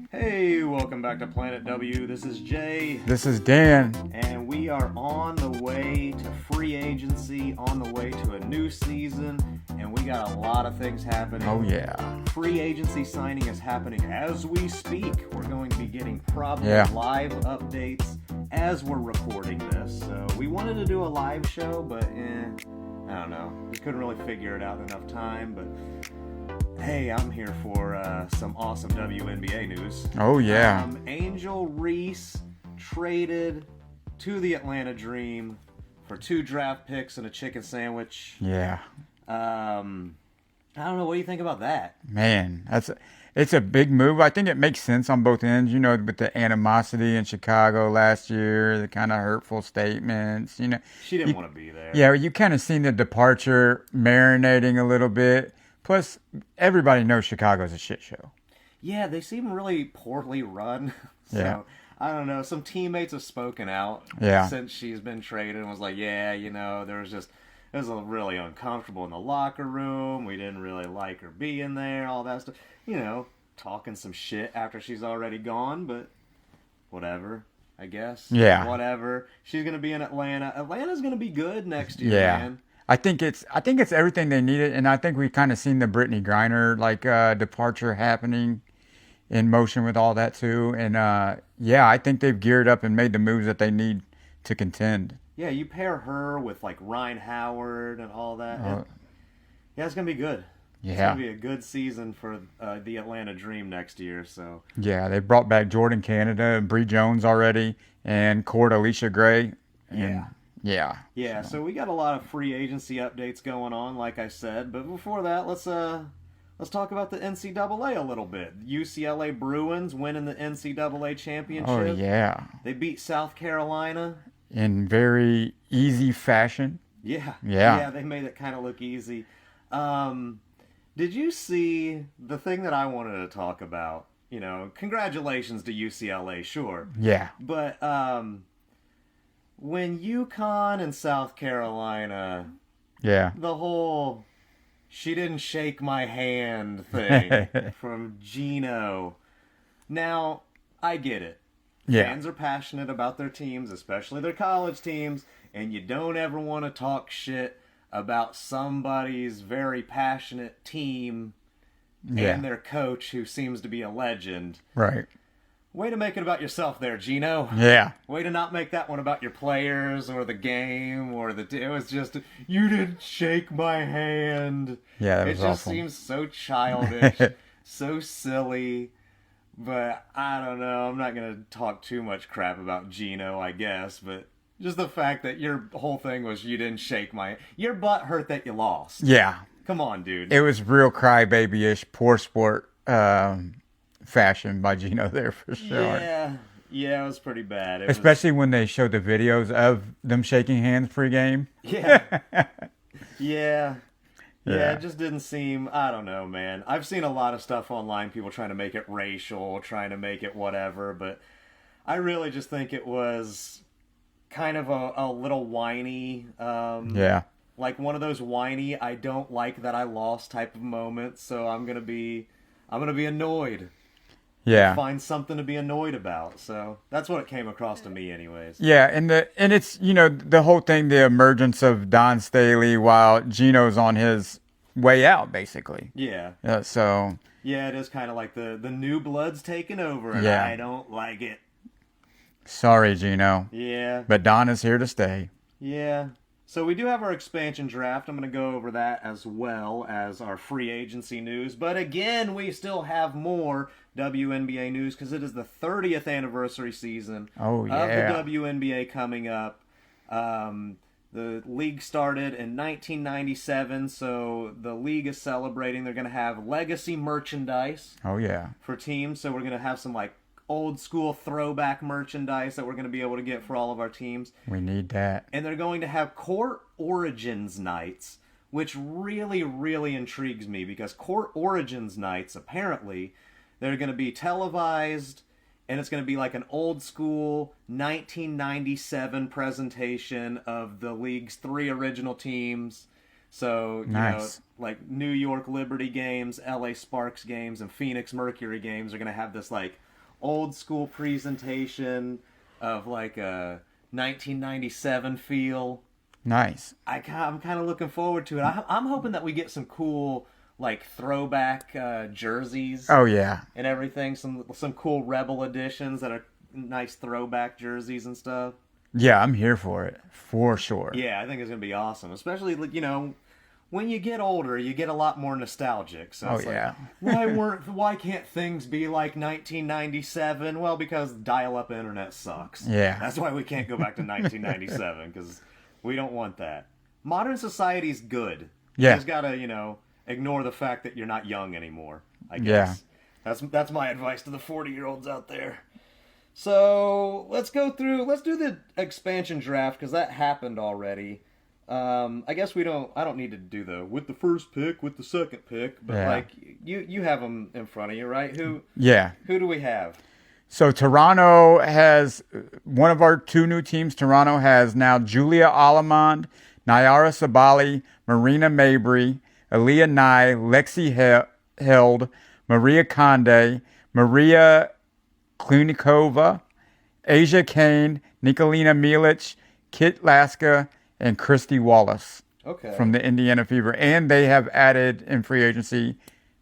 Hey, welcome back to Planet W. This is Jay, This is Dan. and we are on the way to free agency, on the way to a new season, and we got a lot of things happening. Oh, yeah. Free agency signing is happening as we speak. We're going to be getting probably live updates as we're recording this. So we wanted to do a live show, but I don't know. We couldn't really figure it out in enough time, but hey, I'm here for some awesome WNBA news. Oh, yeah. Angel Reese traded to the Atlanta Dream for 2 draft picks and a chicken sandwich. Yeah. I don't know. What do you think about that? Man, it's a big move. I think it makes sense on both ends, with the animosity in Chicago last year, the kind of hurtful statements, She didn't want to be there. Yeah, you kind of seen the departure marinating a little bit. Plus, everybody knows Chicago's a shit show. Yeah, they seem really poorly run. So, Yeah. I don't know. Some teammates have spoken out since she's been traded and was like, it was really uncomfortable in the locker room. We didn't really like her being there, all that stuff. Talking some shit after she's already gone, but whatever, I guess. Yeah. Whatever. She's going to be in Atlanta. Atlanta's going to be good next year, man. I think it's everything they needed, and I think we kind of seen the Brittany Griner departure happening in motion with all that too. And I think they've geared up and made the moves that they need to contend. Yeah, you pair her with like Ryan Howard and all that. It's gonna be good. Yeah, it's gonna be a good season for the Atlanta Dream next year. So yeah, they brought back Jordan Canada, Bree Jones already, and Court Alicia Gray. Yeah. So we got a lot of free agency updates going on, like I said. But before that, let's talk about the NCAA a little bit. UCLA Bruins winning the NCAA championship. Oh yeah. They beat South Carolina in very easy fashion. Yeah. They made it kind of look easy. Did you see the thing that I wanted to talk about? Congratulations to UCLA, sure. Yeah. But when UConn and South Carolina, the whole "she didn't shake my hand" thing from Gino. Now, I get it. Yeah. Fans are passionate about their teams, especially their college teams, and you don't ever want to talk shit about somebody's very passionate team and their coach who seems to be a legend. Right. Way to make it about yourself there, Gino. Yeah. Way to not make that one about your players or the game or it was just, "you didn't shake my hand." Yeah, that was awful. It just seems so childish, so silly. But I don't know. I'm not going to talk too much crap about Gino, I guess. But just the fact that your whole thing was "you didn't shake my..." Your butt hurt that you lost. Yeah. Come on, dude. It was real crybaby-ish, poor sport fashion by Gino there for sure. Yeah, it was pretty bad. Especially when they showed the videos of them shaking hands pre-game. Yeah. Yeah, it just didn't seem... I don't know, man. I've seen a lot of stuff online, people trying to make it racial, trying to make it whatever, but I really just think it was kind of a little whiny. Like one of those whiny, "I don't like that I lost" type of moments, so I'm gonna be annoyed. Yeah. Find something to be annoyed about. So that's what it came across to me anyways. Yeah, and it's the whole thing, the emergence of Don Staley while Gino's on his way out, basically. Yeah. So yeah, it is kind of like the new blood's taking over, and I don't like it. Sorry, Gino. Yeah. But Don is here to stay. Yeah. So we do have our expansion draft. I'm going to go over that as well as our free agency news. But again, we still have more WNBA news because it is the 30th anniversary season of the WNBA coming up. The league started in 1997, so the league is celebrating. They're going to have legacy merchandise for teams. So we're going to have some old school throwback merchandise that we're going to be able to get for all of our teams. We need that. And they're going to have Court Origins nights, which really, really intrigues me because Court Origins nights, apparently, they're going to be televised, and it's going to be like an old school 1997 presentation of the league's 3 original teams. So, Nice. like New York Liberty games, LA Sparks games, and Phoenix Mercury games are going to have this like old school presentation of like a 1997 feel. Nice. I'm kind of looking forward to it. I'm hoping that we get some cool like throwback jerseys Oh yeah. and everything. Some cool Rebel editions that are nice throwback jerseys and stuff. Yeah, I'm here for it. For sure. Yeah, I think it's gonna be awesome. Especially when you get older, you get a lot more nostalgic. So it's yeah. why can't things be like 1997? Well, because dial-up internet sucks. Yeah. That's why we can't go back to 1997 because we don't want that. Modern society's good. Yeah. You just gotta, ignore the fact that you're not young anymore, I guess. Yeah. That's my advice to the 40-year-olds out there. So let's do the expansion draft because that happened already. I guess I don't need to do with the first pick, with the second pick, but like you have them in front of you, right? Who do we have? So Toronto has one of our two new teams. Toronto has now Julia Alamond, Nyara Sabali, Marina Mabry, Aaliyah Nye, Lexi Held, Maria Conde, Maria Klunikova, Asia Kane, Nikolina Milic, Kit Laska, and Christy Wallace from the Indiana Fever. And they have added in free agency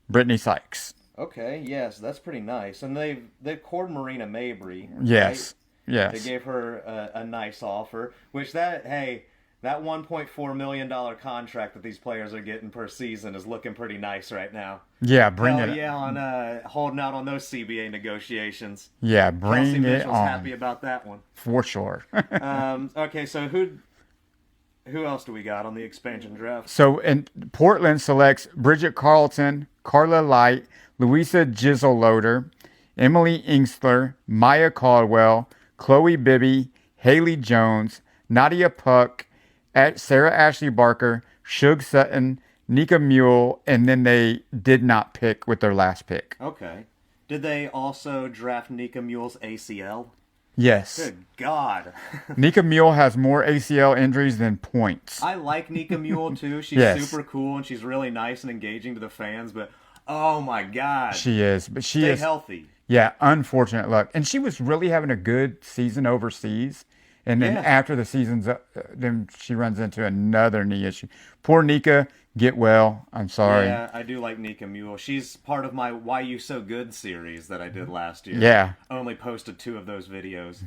Brittany Sykes. Okay, yes, that's pretty nice. And they've cored Marina Mabry. Yes, right? yes. They gave her a nice offer, which that $1.4 million contract that these players are getting per season is looking pretty nice right now. Yeah, bring Hell it. Yeah, on holding out on those CBA negotiations. Yeah, bring Kelsey it Mitchell's on. happy about that one. For sure. Okay, so who else do we got on the expansion draft? So, and Portland selects Bridget Carlton, Carla Light, Louisa Gizzleloader, Emily Inkster, Maya Caldwell, Chloe Bibby, Haley Jones, Nadia Puck, Sarah Ashley Barker, Shug Sutton, Nika Mule, and then they did not pick with their last pick. Okay. Did they also draft Nika Mule's ACL? Yes. Good God. Nika Mule has more ACL injuries than points. I like Nika Mule too. She's super cool and she's really nice and engaging to the fans, but oh my God. She is. But she Stay is healthy. Yeah, unfortunate luck. And she was really having a good season overseas. And then after the season's up, then she runs into another knee issue. Poor Nika, get well. I'm sorry. Yeah, I do like Nika Mule. She's part of my Why You So Good series that I did last year. Yeah. I only posted 2 of those videos.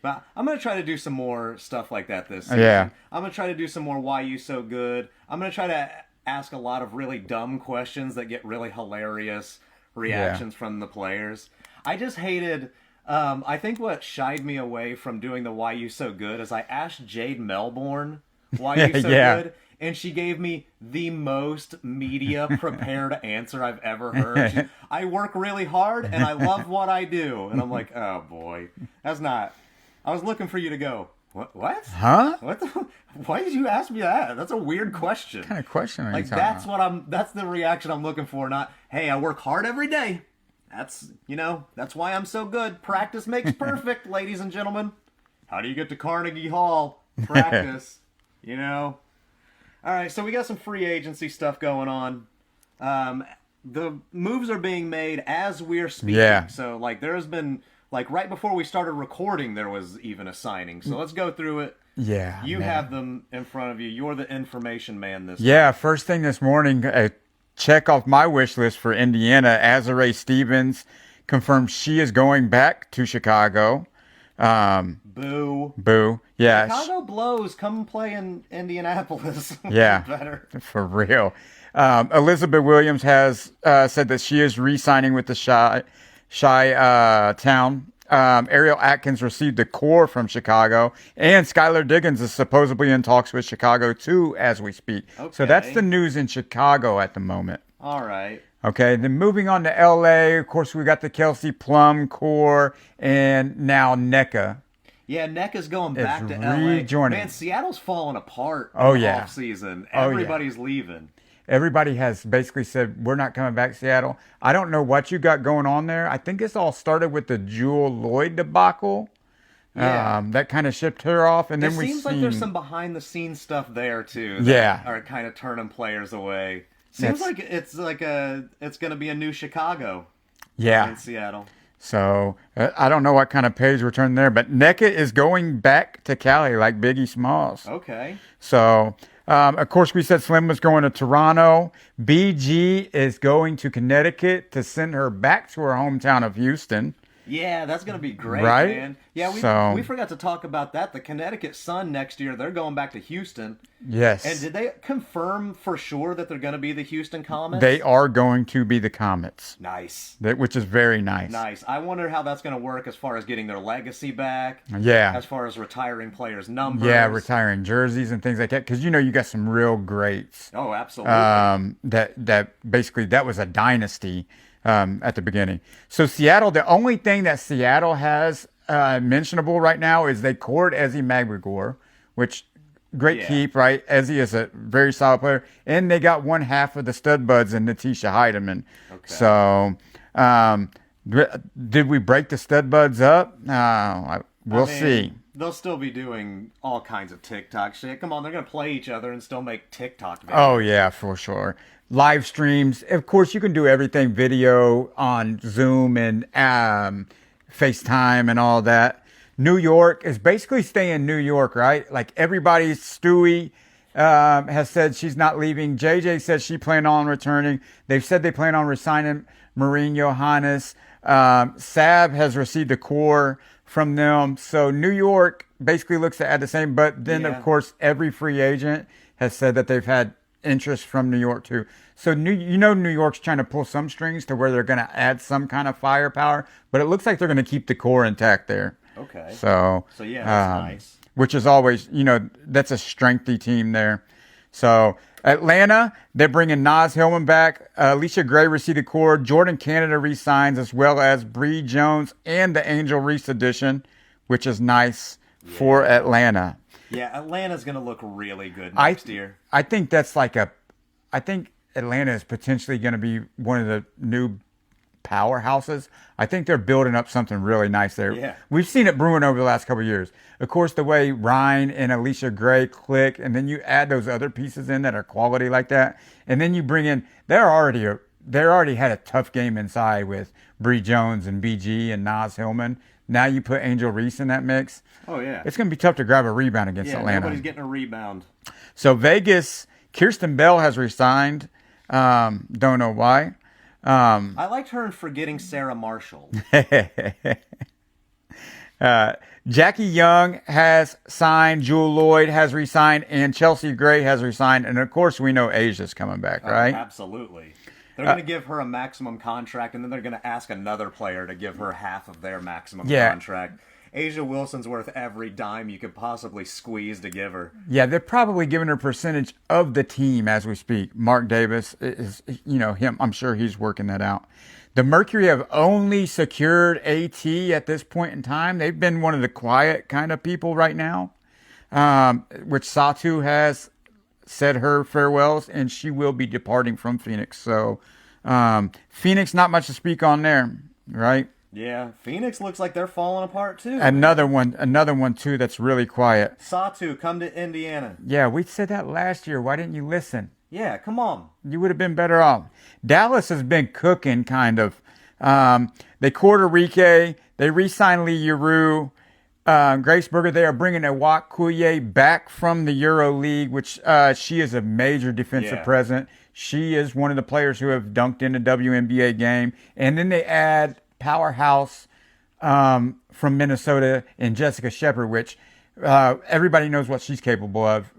But I'm going to try to do some more stuff like that this season. Yeah. I'm going to try to do some more Why You So Good. I'm going to try to ask a lot of really dumb questions that get really hilarious reactions from the players. I just hated... I think what shied me away from doing the Why You So Good is I asked Jade Melbourne why you so good, and she gave me the most media prepared answer I've ever heard. I work really hard and I love what I do. And I'm like, oh boy, that's not... I was looking for you to go, what? Huh? What the... Why did you ask me that? That's a weird question. What kind of question are you talking that's about? that's the reaction I'm looking for, not, hey, I work hard every day. That's why I'm so good. Practice makes perfect, ladies and gentlemen. How do you get to Carnegie Hall? Practice, All right, so we got some free agency stuff going on. The moves are being made as we're speaking. Yeah. So, there's been, right before we started recording, there was even a signing. So let's go through it. Yeah. You have them in front of you. You're the information man this Yeah, first thing this morning, check off my wish list for Indiana. Azarae Stevens confirmed she is going back to Chicago. Boo. Yeah. Chicago blows. Come play in Indianapolis. Yeah. Better. For real. Elizabeth Williams has said that she is re-signing with the Chi Town. Ariel Atkins received the core from Chicago, and Skylar Diggins is supposedly in talks with Chicago too as we speak. Okay. So that's the news in Chicago at the moment. All right. Okay, then moving on to LA, of course we got the Kelsey Plum core, and now NECA. Yeah, NECA's going back to LA. Rejoining. Man, Seattle's falling apart Oh, in the yeah. off season. Oh, yeah. Everybody's leaving. Everybody has basically said, we're not coming back to Seattle. I don't know what you got going on there. I think this all started with the Jewel Lloyd debacle. Yeah. That kind of shipped her off, and It then we seems like there's some behind the scenes stuff there too. That are kind of turning players away. Seems like it's going to be a new Chicago. In Seattle. So I don't know what kind of page we're turning there, but NECA is going back to Cali like Biggie Smalls. Okay. So of course we said Slim was going to Toronto. BG is going to Connecticut to send her back to her hometown of Houston. Yeah, that's going to be great, right? Man. Yeah, we forgot to talk about that. The Connecticut Sun next year, they're going back to Houston. Yes. And did they confirm for sure that they're going to be the Houston Comets? They are going to be the Comets. Nice. Which is very nice. Nice. I wonder how that's going to work as far as getting their legacy back. Yeah. As far as retiring players' numbers. Yeah, retiring jerseys and things like that. Because, you got some real greats. Oh, absolutely. That basically, that was a dynasty. At the beginning. So Seattle, the only thing that Seattle has mentionable right now is they cored Ezzy McGregor, which great keep, right? Ezzy is a very solid player. And they got one half of the stud buds in Natisha Heidemann. Okay. So did we break the stud buds up? We'll see. They'll still be doing all kinds of TikTok shit. Come on, they're going to play each other and still make TikTok videos. Oh, yeah, for sure. Live streams. Of course, you can do everything video on Zoom and FaceTime and all that. New York is basically staying New York, right? Like everybody, Stewie has said she's not leaving. JJ says she planned on returning. They've said they plan on resigning Maureen Johannes. Sab has received a core from them. So New York basically looks to add the same. But then, of course, every free agent has said that they've had interest from New York too. So New York's trying to pull some strings to where they're going to add some kind of firepower, but it looks like they're going to keep the core intact there. Okay. So yeah, that's nice. Which is always, that's a strengthy team there. So Atlanta, they're bringing Naz Hillman back. Alicia Gray received a core. Jordan Canada re-signs, as well as Bree Jones and the Angel Reese edition, which is nice for Atlanta. Yeah, Atlanta's going to look really good next year. I think I think Atlanta is potentially going to be one of the new powerhouses. I think they're building up something really nice there. Yeah. We've seen it brewing over the last couple of years. Of course, the way Ryan and Alicia Gray click, and then you add those other pieces in that are quality like that, and then you bring in, they already had a tough game inside with Bree Jones and BG and Naz Hillman. Now you put Angel Reese in that mix. Oh, yeah. It's going to be tough to grab a rebound against Atlanta. Nobody's getting a rebound. So Vegas, Kirsten Bell has resigned. Don't know why. I liked her in Forgetting Sarah Marshall. Jackie Young has signed. Jewel Lloyd has resigned. And Chelsea Gray has resigned. And, of course, we know Asia's coming back, right? Absolutely. They're going to give her a maximum contract, and then they're going to ask another player to give her half of their maximum contract. Asia Wilson's worth every dime you could possibly squeeze to give her. Yeah, they're probably giving her percentage of the team as we speak. Mark Davis is, him. I'm sure he's working that out. The Mercury have only secured AT at this point in time. They've been one of the quiet kind of people right now, which Satu has said her farewells, and she will be departing from Phoenix. So Phoenix, not much to speak on there, right? Yeah, Phoenix looks like they're falling apart too. Another one too that's really quiet. Satu, come to Indiana. Yeah, we said that last year. Why didn't you listen? Yeah, come on. You would have been better off. Dallas has been cooking, kind of. They court Enrique. They re-signed Lee Giroux. Grace Berger, they are bringing Awak Kuye back from the Euro League, which she is a major defensive presence. She is one of the players who have dunked in the WNBA game. And then they add powerhouse from Minnesota and Jessica Shepard, which everybody knows what she's capable of.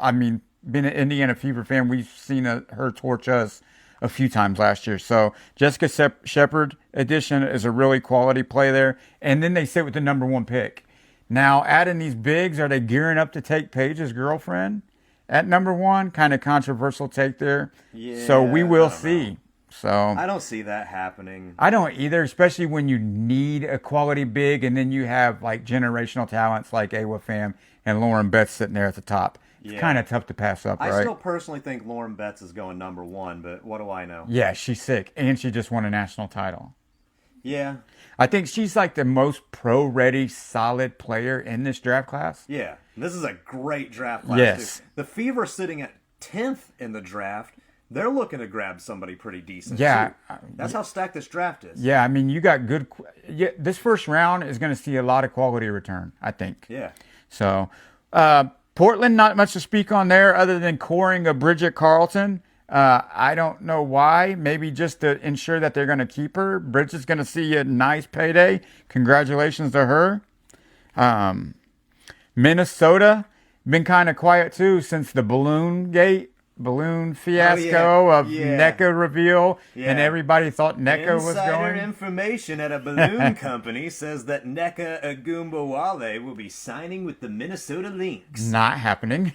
I mean, being an Indiana Fever fan, we've seen her torch us a few times last year. So Jessica Shepard edition is a really quality play there. And then they sit with the number one pick. Now, adding these bigs, are they gearing up to take Paige's girlfriend at number one? Kind of controversial take there. Yeah, so we will see. So I don't see that happening. I don't either, especially when you need a quality big and then you have like generational talents like Awa Pham and Lauren Betts sitting there at the top. It's kind of tough to pass up, right? I still personally think Lauren Betts is going number one, but what do I know? Yeah, she's sick, and she just won a national title. Yeah. I think she's like the most pro-ready, solid player in this draft class. Yeah. This is a great draft class, Yes. too. The Fever sitting at 10th in the draft. They're looking to grab somebody pretty decent, Yeah. too. That's how stacked this draft is. Yeah, I mean, you got good. Yeah, this first round is going to see a lot of quality return, I think. Yeah. So, Portland, not much to speak on there other than coring of Bridget Carlton. I don't know why. Maybe just to ensure that they're going to keep her. Bridget's going to see a nice payday. Congratulations to her. Minnesota, been kind of quiet too since the balloon fiasco of NECA reveal, and everybody thought NECA was Insider going. information at a balloon company says that NECA Agumbawale will be signing with the Minnesota Lynx. Not happening.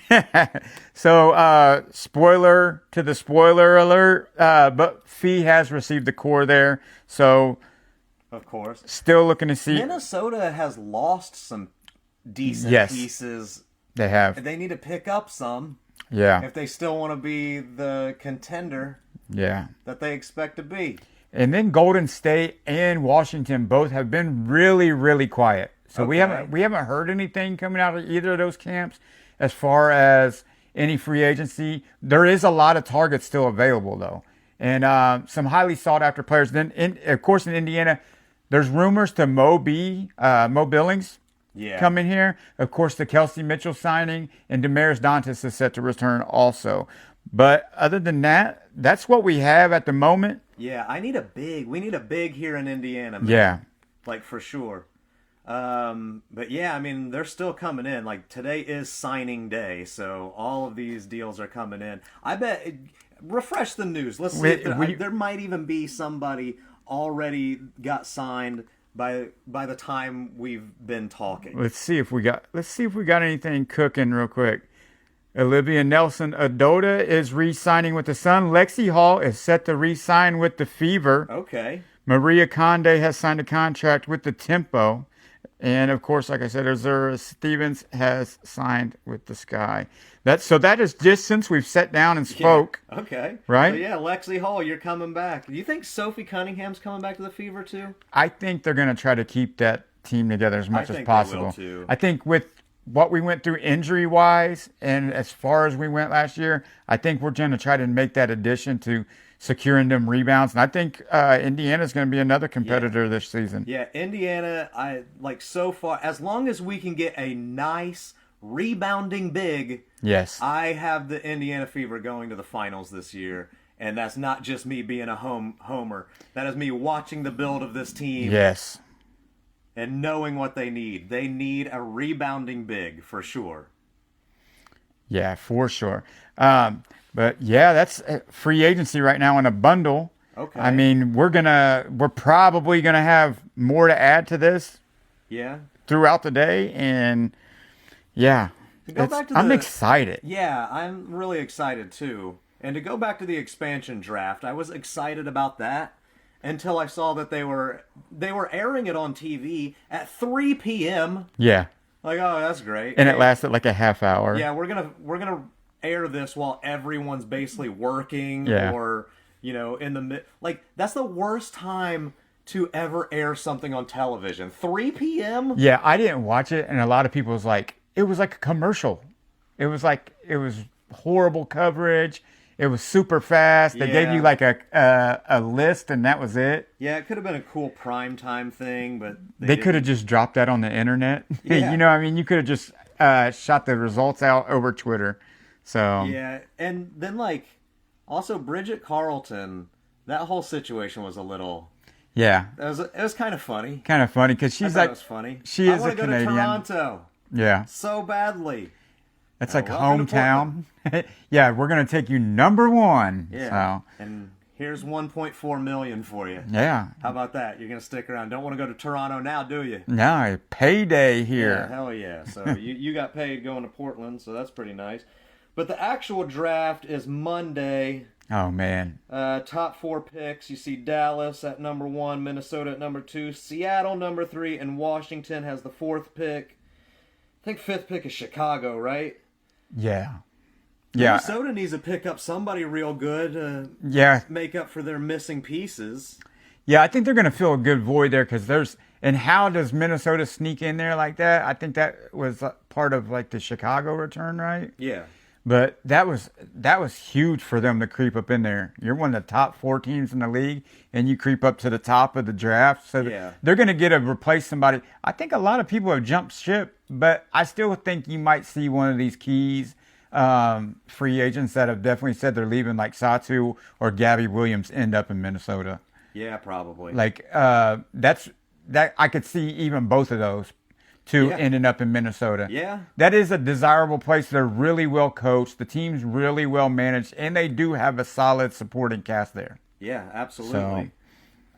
So, spoiler to the spoiler alert, but Fee has received the core there. So, Of course. still looking to see. Minnesota has lost some decent Yes. pieces. They have. They need to pick up some Yeah. if they still want to be the contender Yeah. that they expect to be. And then Golden State and Washington both have been really, really quiet. So we Okay. haven't heard anything coming out of either of those camps as far as any free agency. There is a lot of targets still available though, and some highly sought after players. Then, of course, in Indiana, there's rumors to Mo Billings Yeah. coming here. Of course, the Kelsey Mitchell signing and Damaris Dantas is set to return also. But other than that, that's what we have at the moment. Yeah, we need a big here in Indiana, man. Yeah. Like, for sure. But yeah, I mean, they're still coming in. Like, today is signing day, so all of these deals are coming in. I bet, refresh the news. Let's see if there might even be somebody already got signed by the time we've been talking. Let's see if we got anything cooking real quick. Olivia Nelson Adota is re-signing with the Sun. Lexi Hall is set to re-sign with the Fever. Okay. Maria Conde has signed a contract with the Tempo. And of course, like I said, Azura Stevens has signed with the Sky. That is just since we've sat down and spoke. Yeah. Okay. Right? So yeah, Lexi Hall, you're coming back. Do you think Sophie Cunningham's coming back to the Fever too? I think they're going to try to keep that team together as much as think possible. they will too. I think with what we went through injury-wise and as far as we went last year, I think we're going to try to make that addition to securing them rebounds. And I think Indiana's going to be another competitor this season. Yeah, Indiana, so far, as long as we can get a nice rebounding big, Yes. I have the Indiana Fever going to the finals this year. And that's not just me being a homer. That is me watching the build of this team. Yes. And knowing what they need. They need a rebounding big, for sure. Yeah, for sure. But yeah, that's free agency right now in a bundle. Okay. I mean, we're probably gonna have more to add to this. Yeah. Throughout the day, and yeah, I'm excited. Yeah, I'm really excited too. And to go back to the expansion draft, I was excited about that until I saw that they were airing it on TV at 3 p.m. Yeah. Like, oh, that's great. And it lasted like a half hour. Yeah, we're gonna air this while everyone's basically working or in the that's the worst time to ever air something on television. 3 p.m. Yeah, I didn't watch it, and a lot of people was like, it was like a commercial. It was horrible coverage. It was super fast. They gave you like a list, and that was it. Yeah, it could have been a cool prime time thing, but they could have just dropped that on the internet. Yeah. You could have just shot the results out over Twitter. So yeah, and then also Bridget Carlton, that whole situation was a little. Yeah, it was kind of funny. Kind of funny because she's it was funny. She is a Canadian. I want to go to Toronto. Yeah, so badly. It's like hometown. Yeah, we're gonna take you number one. Yeah, so. And here's 1.4 million for you. Yeah. How about that? You're gonna stick around. Don't want to go to Toronto now, do you? No, payday here. Yeah, hell yeah. So you got paid going to Portland, so that's pretty nice. But the actual draft is Monday. Oh man. Top 4 picks. You see Dallas at number 1, Minnesota at number 2, Seattle number 3, and Washington has the 4th pick. I think 5th pick is Chicago, right? Yeah. Yeah. Minnesota needs to pick up somebody real good to make up for their missing pieces. Yeah, I think they're going to fill a good void there because there's. And how does Minnesota sneak in there like that? I think that was part of like the Chicago return, right? Yeah. But that was huge for them to creep up in there. You're one of the top 4 teams in the league, and you creep up to the top of the draft. So Yeah. they're going to get to replace somebody. I think a lot of people have jumped ship, but I still think you might see one of these keys free agents that have definitely said they're leaving, like Satu or Gabby Williams, end up in Minnesota. Yeah, probably. Like that I could see even both of those two ending up in Minnesota. Yeah. That is a desirable place. They're really well coached. The team's really well managed, and they do have a solid supporting cast there. Yeah, absolutely.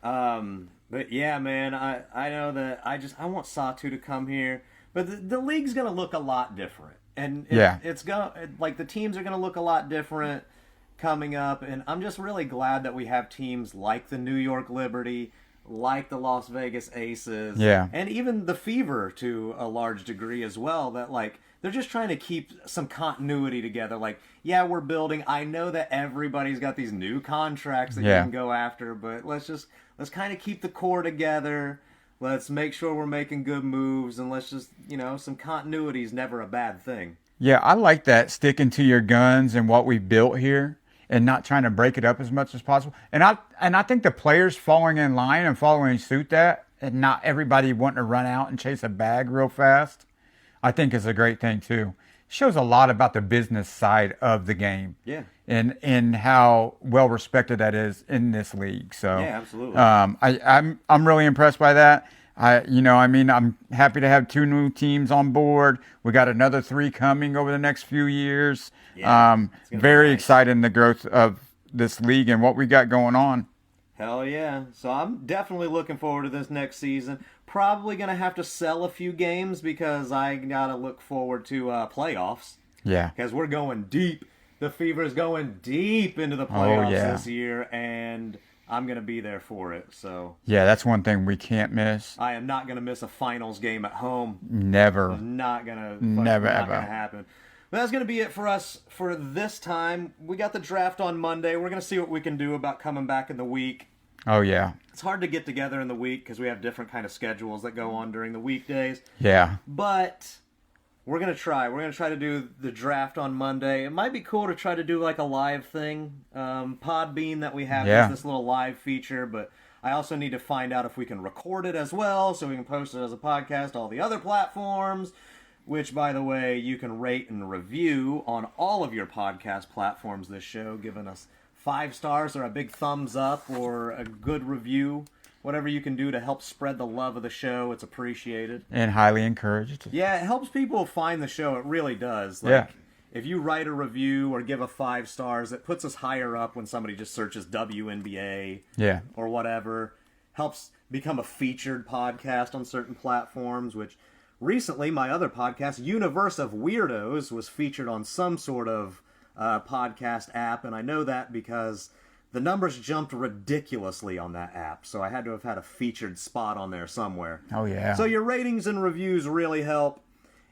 But yeah, man, I know that I want Satu to come here, but the league's gonna look a lot different, and it's gonna like the teams are gonna look a lot different coming up, and I'm just really glad that we have teams like the New York Liberty, like the Las Vegas Aces, and even the Fever to a large degree as well, that like they're just trying to keep some continuity together. Like, yeah, we're building. I know that everybody's got these new contracts that you can go after, but let's kind of keep the core together. Let's make sure we're making good moves, and let's just, some continuity is never a bad thing. Yeah, I like that, sticking to your guns and what we built here, and not trying to break it up as much as possible. And I think the players falling in line and following suit that, and not everybody wanting to run out and chase a bag real fast, I think is a great thing too. Shows a lot about the business side of the game. Yeah. And how well respected that is in this league. So yeah, absolutely. I'm really impressed by that. I'm happy to have 2 new teams on board. We got another 3 coming over the next few years. Yeah, very excited in the growth of this league and what we got going on. Hell yeah. So I'm definitely looking forward to this next season. Probably going to have to sell a few games because I got to look forward to playoffs. Yeah. Because we're going deep. The Fever's going deep into the playoffs this year, and I'm going to be there for it. So yeah, that's one thing we can't miss. I am not going to miss a finals game at home. Never. It's not going to happen. But that's going to be it for us for this time. We got the draft on Monday. We're going to see what we can do about coming back in the week. Oh, yeah. It's hard to get together in the week because we have different kind of schedules that go on during the weekdays. Yeah. But we're going to try. We're going to try to do the draft on Monday. It might be cool to try to do like a live thing. Podbean that we have is this little live feature, but I also need to find out if we can record it as well so we can post it as a podcast to all the other platforms. Which, by the way, you can rate and review on all of your podcast platforms this show, giving us 5 stars or a big thumbs up or a good review. Whatever you can do to help spread the love of the show, it's appreciated. And highly encouraged. Yeah, it helps people find the show. It really does. Like, if you write a review or give a 5 stars, it puts us higher up when somebody just searches WNBA or whatever. Helps become a featured podcast on certain platforms, which... Recently, my other podcast, Universe of Weirdos, was featured on some sort of podcast app, and I know that because the numbers jumped ridiculously on that app, so I had to have had a featured spot on there somewhere. Oh, yeah. So your ratings and reviews really help,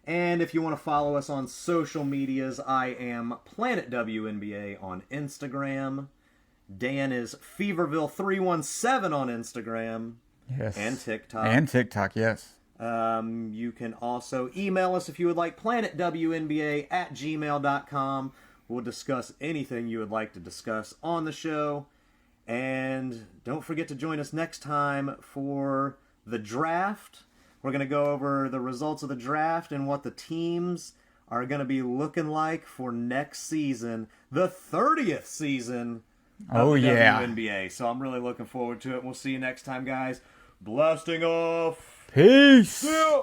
and if you want to follow us on social medias, I am Planet WNBA on Instagram. Dan is Feverville317 on Instagram. Yes. And TikTok. And TikTok, yes. You can also email us if you would like, planetwnba@gmail.com. We'll discuss anything you would like to discuss on the show. And don't forget to join us next time for the draft. We're going to go over the results of the draft and what the teams are going to be looking like for next season, the 30th season of the WNBA. So I'm really looking forward to it. We'll see you next time, guys. Blasting off. Peace. Yeah.